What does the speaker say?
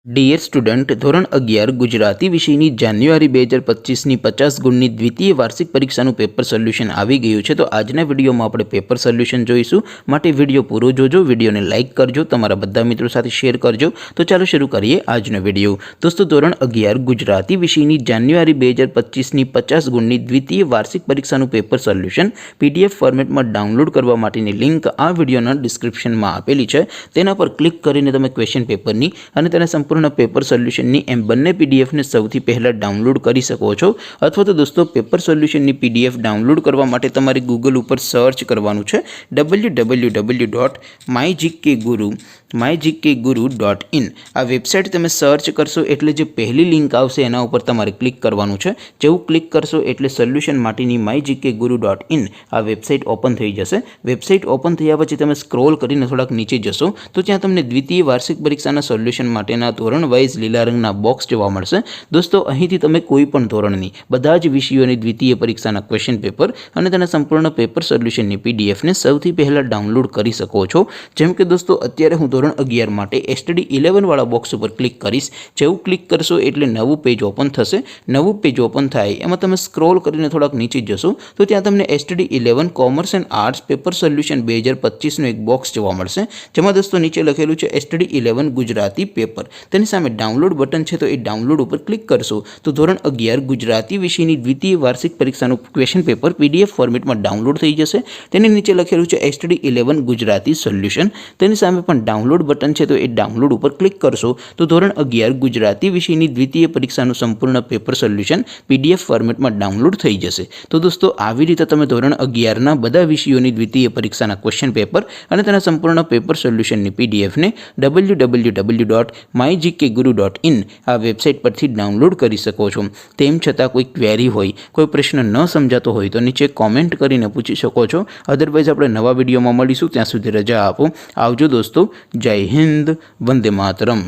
Dear student, ધોરણ 11 ગુજરાતી વિષયની જાન્યુઆરી 2025ની 50 ગુણની દ્વિતીય વાર્ષિક પરીક્ષાનું પેપર સોલ્યુશન આવી ગયું છે। તો આજના વિડીયોમાં આપણે પેપર સોલ્યુશન જોઈશું, માટે વિડીયો પૂરો જોજો, વિડીયોને લાઇક કરજો, તમારા બધા મિત્રો સાથે શેર કરજો। તો ચાલો શરૂ કરીએ આજનો વિડીયો। દોસ્તો, ધોરણ 11 ગુજરાતી વિષયની જાન્યુઆરી 2025ની 50 ગુણની દ્વિતીય વાર્ષિક પરીક્ષાનું પેપર સોલ્યુશન PDF ફોર્મેટમાં ડાઉનલોડ કરવા માટેની લિંક આ વિડીયોના ડિસ્ક્રિપ્શનમાં આપેલી છે। તેના પર ક્લિક કરીને તમે ક્વેશ્ચન પેપરની અને તેના સંપૂર્ણ પેપર સોલ્યુશનની એમ બંને પીડીએફને સૌથી પહેલાં ડાઉનલોડ કરી શકો છો। અથવા તો દોસ્તો, પેપર સોલ્યુશનની પીડીએફ ડાઉનલોડ કરવા માટે તમારે ગૂગલ ઉપર સર્ચ કરવાનું છે www.mygkguru.in। આ વેબસાઇટ તમે સર્ચ કરશો એટલે જે પહેલી લિંક આવશે એના ઉપર તમારે ક્લિક કરવાનું છે। જેવું ક્લિક કરશો એટલે સોલ્યુશન માટેની mygkguru.in આ વેબસાઇટ ઓપન થઈ જશે। વેબસાઇટ ઓપન થયા પછી તમે સ્ક્રોલ કરીને થોડાક નીચે જશો તો ત્યાં તમને દ્વિતીય વાર્ષિક પરીક્ષાના સોલ્યુશન માટેના ધોરણ વાઇઝ લીલા રંગના બોક્સ જોવા મળશે। દોસ્તો, અહીંથી તમે કોઈ પણ ધોરણની બધા જ વિષયોની દ્વિતીય પરીક્ષાના ક્વેશ્ચન પેપર અને તેના સંપૂર્ણ પેપર સોલ્યુશનની પીડીએફને સૌથી પહેલાં ડાઉનલોડ કરી શકો છો। જેમ કે દોસ્તો, અત્યારે હું ધોરણ 11 માટે STD 11 વાળા બોક્સ ઉપર ક્લિક કરીશ। જેવું ક્લિક કરશો એટલે નવું પેજ ઓપન થશે। નવું પેજ ઓપન થાય એમાં તમે સ્ક્રોલ કરીને થોડાક નીચે જશો તો ત્યાં તમને STD 11 commerce and arts paper solution 2025નું એક બોક્સ જોવા મળશે। જેમાં દોસ્તો નીચે લખેલું છે STD 11 ગુજરાતી પેપર। તેની સામે ડાઉનલોડ બટન છે, તો એ ડાઉનલોડ ઉપર ક્લિક કરશો તો ધોરણ 11 ગુજરાતી વિષયની દ્વિતીય વાર્ષિક પરીક્ષાનું ક્વેશ્ચન પેપર PDF ફોર્મેટમાં ડાઉનલોડ થઈ જશે। તેની નીચે લખેલું છે STD 11 ગુજરાતી સોલ્યુશન। તેની સામે પણ ડાઉનલોડ બટન છે, તો એ ડાઉનલોડ ઉપર ક્લિક કરશો તો ધોરણ 11 ગુજરાતી વિષયની દ્વિતીય પરીક્ષાનું સંપૂર્ણ પેપર સોલ્યુશન PDF ફોર્મેટમાં ડાઉનલોડ થઈ જશે। તો દોસ્તો, આવી રીતે તમે ધોરણ 11ના બધા વિષયોની દ્વિતીય પરીક્ષાના ક્વેશ્ચન પેપર અને તેના સંપૂર્ણ પેપર સોલ્યુશનની પીડીએફને www.mygkguru.in આ વેબસાઇટ પરથી ડાઉનલોડ કરી શકો છો। તેમ છતાં કોઈ ક્વેરી હોય, કોઈ પ્રશ્ન ન સમજાતો હોય તો નીચે કોમેન્ટ કરીને પૂછી શકો છો। અદરવાઇઝ આપણે નવા વિડીયોમાં મળીશું, ત્યાં સુધી રજા આપો। આવજો દોસ્તો, જય હિન્દ, વંદે માતરમ।